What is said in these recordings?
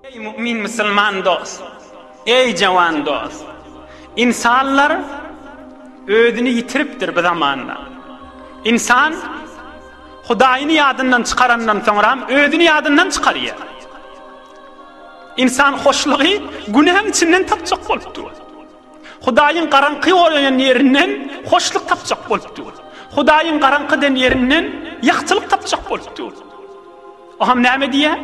Ey mümin Müslüman dost, ey cavan dost. İnsanlar ödünü yitiripdir bu zamanda. İnsan Hudaýyny ýadyndan çykarandan soňra ödünü ýadyndan çykarýar. İnsan hoşlugy günahın içinden tapjak bolupdy. Hudaýyň garanky bolan ýerinden hoşluk tapjak bolupdy. Hudaýyň garanky den ýerinden ýakçylyk tapjak bolupdy. Oham näme diýär?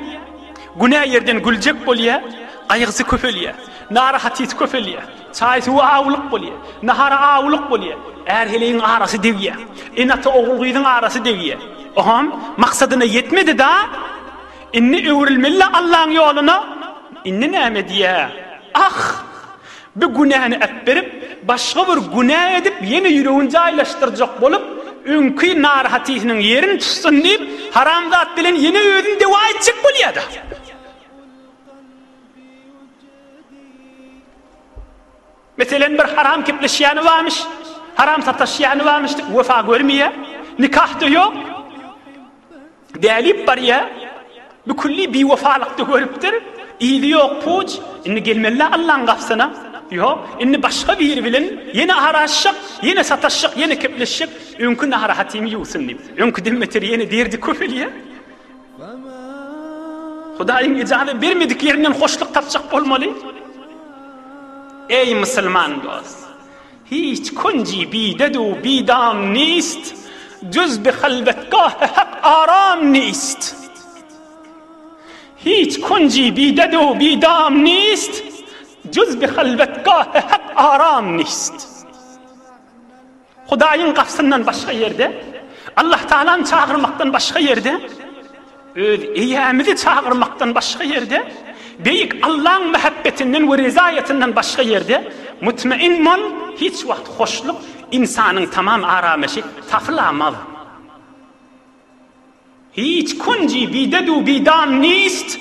Günah ýerden güljek bolýar, gaýgysy köpelýär, narahaty köpelýär, çaýsy awlyk bolýar, nahara awlyk bolýar, erheliň arasy degýär, enata ogulgyň arasy degýär. Oham maksadyna yetmedi da inni öwrilmeli Allahyň ýoluna. Inni näme diýär? Ah! Bu günahny äpberip, başga bir günah edip, ýene ýüregini jaýlaşdyrjak bolup, öňkü narahatynyň ýerini tutsun diýip, haram zat bilen ýene özüni dewa etjek bolýar. Meselen bir haram kepleşýäni varmış, haram sataşýany varmış, wefa görmeýär, nikah da ýok. Dälip barýar, bu kulli biwefalykdy görüpdir. İýdi ýok puç, inni gelmeli Allahyň gapsyna. Ýok, inni başga biri bilen ýene araşyk, ýene sataşyk, ýene kepleşyk, öňkü narahatymy ýuwsyn diýip. Öňkü demmeter ýene derdi köpelýär. Hudaýyň ijaza bermedik ýerinden hoşluk tapjak bolmaly. Ey Müslüman dost, hiç kunci bidedu bidam nist, cüz bi halvetgah hak aram nist. Hiç kunci bidedu bidam nist, cüz bi halvetgah hak aram nist. Hudaýyň gapsyndan başga ýerde, Allah Taalaň çağırmakdan başga ýerde, öz eýämizi çağırmakdan başga ýerde, beýik Allahyň muhabbetinden we rizaýatynyň başga ýerde mutmain bol, hiç wagt hoşluk insanyň tamam arameşi tapılamaz. Hiç kunci bidedu bidam nist,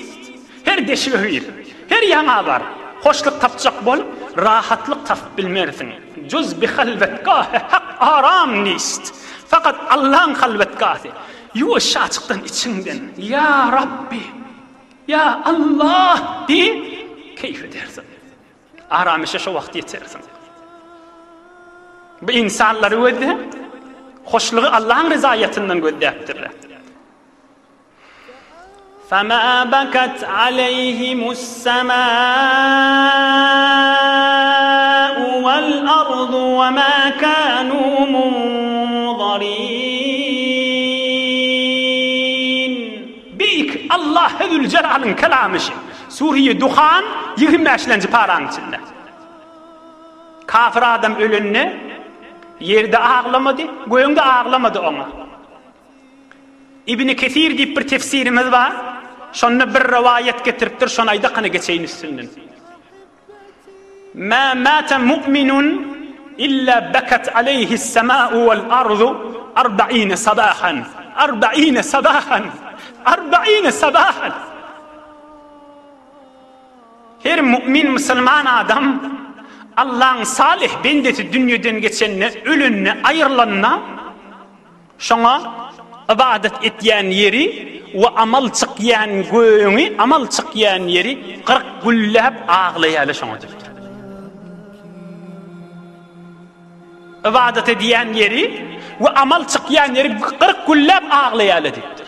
her deşwehir, her ýaňa bar, hoşluk tapjak bol, rahatlyk tapyp bilmersin. Cüz bi halvetgah hak aram nist. Fakat Allah'ın halvetgahı, yuvaş açıktan içinden, ya Rabbi, ya Allah diye keyif edersin. Aramışa şu vakti yetersin. Bu insanları öde, hoşluğu Allah'ın rızayetinden göddeptirler. فَمَا بَكَتْ عَلَيْهِمُ السَّمَاءُ وَالْأَرْضُ وَمَا كَانُوا مُنظَرِينَ. Beyik Allah Zülcelal'ın kelamışı. Suriye Duhan 25. paranın içinde. Kafir adam ölünne yerde ağlamadı, göğünde ağlamadı ona. İbn-i Kesir deyip bir tefsirimiz var. Şonu bir rivayet getiriptir, şonu aydakını geçeyin üstünden. Ma mata mu'minun illa bakat aleyhi s-semâ'u vel ardu 40 sabahan. 40 sabahan. 40 sabahan. Her mümin Müslüman adam Allah'ın salih bendeti dünyadan geçenine, ölünne, ayrılanına şuna ibadet etýän yeri we amal çykýan göňi, amal çykýan yeri 40 güllap ağlaýaly şoňadyr. Ibadet edýän yeri we amal çykýan yeri 40 güllap ağlaýaly diýipdir.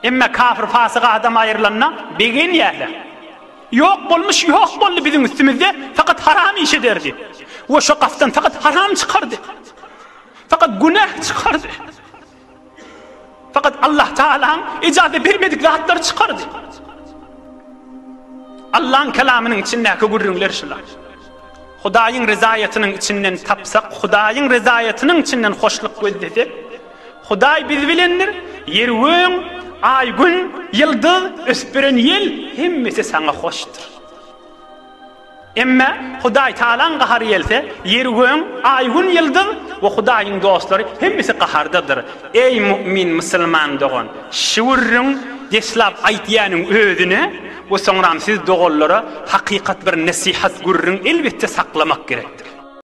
Emma kafir fasyk adam aýrylanna begin ýaly. Ýok bolmuş, ýok boldy biziň üstümizde, fakat haram iş ederdi. We şo gaftan fakat haram çykardy. Fakat günah çıkardı. Fakat Allah Teala'nın icazı vermedik rahatları çıkardı. Allah'ın kelamının içindeki gurrunlar şular. Hudaýyň rizaýatynyň içinden tapsak, Hudaýyň rizaýatynyň içinden hoşluk gözledip, Hudaý biz bilendir, yer göň, ay gün, yıldız, öspiren yel, hemmesi sana hoşdur. Emma Hudaý Taalaň gahary gelse, yer göň, ay gün, yıldız we Hudaýyň dostlary hemmesi gahardadyr. Ey mümin Müslüman dogan, şuurun deslap aýtýanyň özüne we soňram siz dogallara hakykat bir nasihat gurrun elbetde saklamak gerekdir.